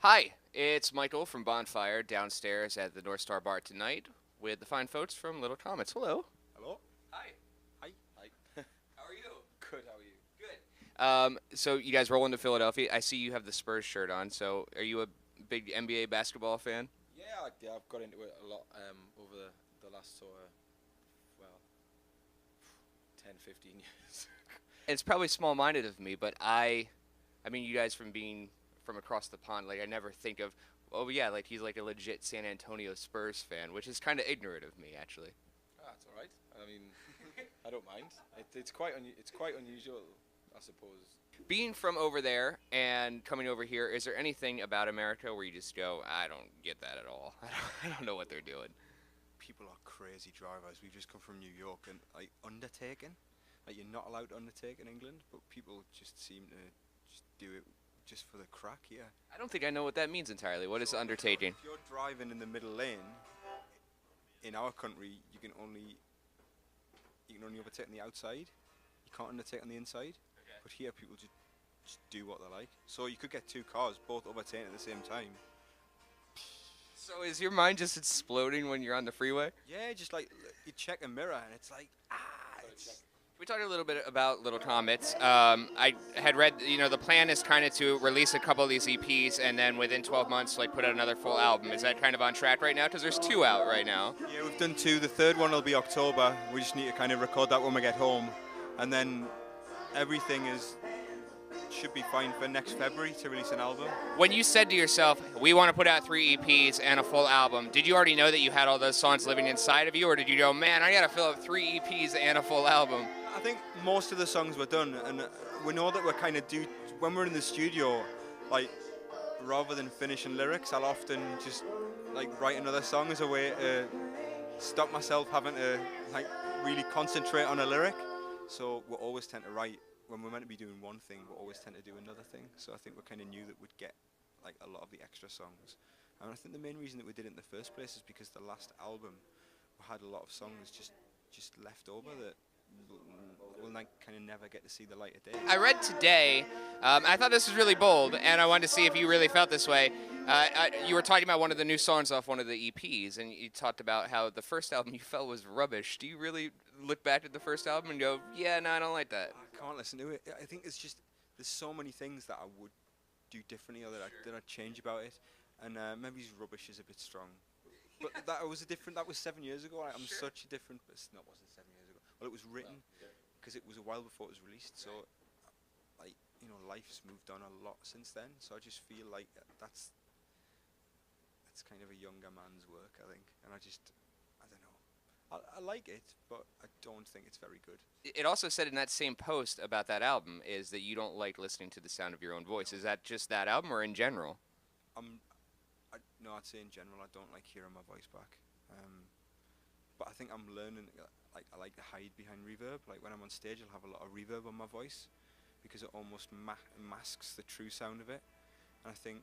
Hi, it's Michael from Bonfire downstairs at the North Star Bar tonight with the fine folks from Little Comets. Hello. Hello. Hi. Hi. Hi. How are you? Good. How are you? Good. So you guys roll into Philadelphia. I see you have the Spurs shirt on. So are you a big NBA basketball fan? Yeah, I've got into it a lot over the last sort of, well, 10, 15 years. It's probably small-minded of me, but I mean, you guys from being from across the pond, like I never think of, oh yeah, like he's like a legit San Antonio Spurs fan, which is kind of ignorant of me, actually. It's all right. I mean, I don't mind. It's quite unusual, I suppose. Being from over there and coming over here, is there anything about America where you just go, I don't get that at all. I don't know what they're doing. People are crazy drivers. We've just come from New York and like undertaking. Like you're not allowed to undertake in England, but people just seem to just do it just for the crack here. I don't think I know what that means entirely. What is undertaking? If you're driving in the middle lane, in our country, you can only overtake on the outside. You can't undertake on the inside. Okay. But here, people just do what they like. So you could get two cars both overtaking at the same time. So is your mind just exploding when you're on the freeway? Yeah, just like you check a mirror and it's like, We talked a little bit about Little Comets. I had read, the plan is kind of to release a couple of these EPs and then within 12 months, like put out another full album. Is that kind of on track right now? Because there's two out right now. Yeah, we've done two. The third one will be October. We just need to kind of record that when we get home, and then everything should be fine for next February to release an album. When you said to yourself, we want to put out 3 EPs and a full album, did you already know that you had all those songs living inside of you, or did you go, man, I got to fill up 3 EPs and a full album? I think most of the songs were done, and we know that we're kind of when we're in the studio, like, rather than finishing lyrics, I'll often just, like, write another song as a way to stop myself having to, like, really concentrate on a lyric. So we always tend to write, when we're meant to be doing one thing, we always tend to do another thing. So I think we kind of knew that we'd get, like, a lot of the extra songs. And I think the main reason that we did it in the first place is because the last album, we had a lot of songs just left over that we'll like kind of never get to see the light of day. I read today, I thought this was really bold, and I wanted to see if you really felt this way. You were talking about one of the new songs off one of the EPs, and you talked about how the first album you felt was rubbish. Do you really look back at the first album and go, yeah, no, I don't like that? I can't listen to it. I think there's so many things that I would do differently or that I'd change about it, and maybe rubbish is a bit strong. But that was 7 years ago. I'm such a different, but it wasn't 7 years ago. Well, it was written because it was a while before it was released. So, like, life's moved on a lot since then. So I just feel like that's kind of a younger man's work, I think. And I don't know. I like it, but I don't think it's very good. It also said in that same post about that album is that you don't like listening to the sound of your own voice. Is that just that album or in general? No, I'd say in general I don't like hearing my voice back. But I think I'm learning, like, I like to hide behind reverb. Like when I'm on stage I'll have a lot of reverb on my voice because it almost masks the true sound of it. And I think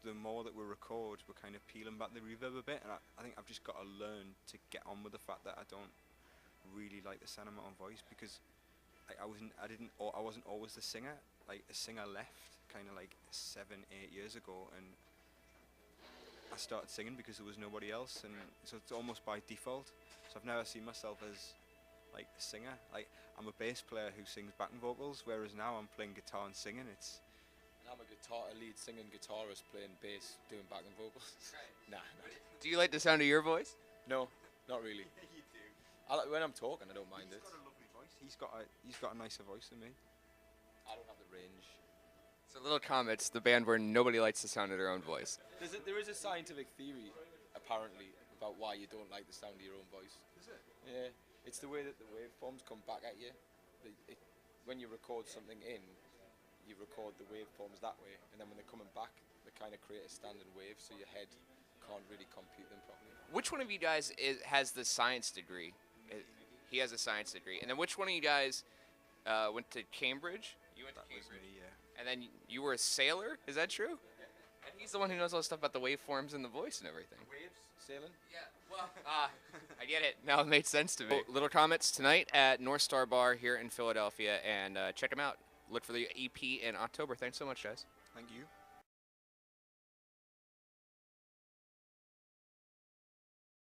the more that we record, we're kind of peeling back the reverb a bit, and I think I've just got to learn to get on with the fact that I don't really like the sound of my own voice because I wasn't always the singer. Like a singer left kind of like 7, 8 years ago, and I started singing because there was nobody else, and so it's almost by default. So I've never seen myself as like a singer. Like I'm a bass player who sings backing vocals, whereas now I'm playing guitar and singing. I'm a lead singing guitarist playing bass, doing backing vocals. Nah. Do you like the sound of your voice? No, not really. You do. When I'm talking, I don't mind it. He's got a lovely voice. He's got a nicer voice than me. I don't have the range. So Little Comets, the band where nobody likes the sound of their own voice. There is a scientific theory, apparently, about why you don't like the sound of your own voice. Is it? Yeah, it's the way that the waveforms come back at you. When you record something in, you record the waveforms that way, and then when they're coming back, they kind of create a standing wave, so your head can't really compute them properly. Which one of you guys has the science degree? He has a science degree. And then which one of you guys went to Cambridge? You went to Cambridge. That was me, yeah. And then you were a sailor? Is that true? And he's the one who knows all the stuff about the waveforms and the voice and everything. Waves, sailing? Yeah, well, I get it. Now it made sense to me. Little Comets tonight at North Star Bar here in Philadelphia, and check them out. Look for the EP in October. Thanks so much, guys. Thank you.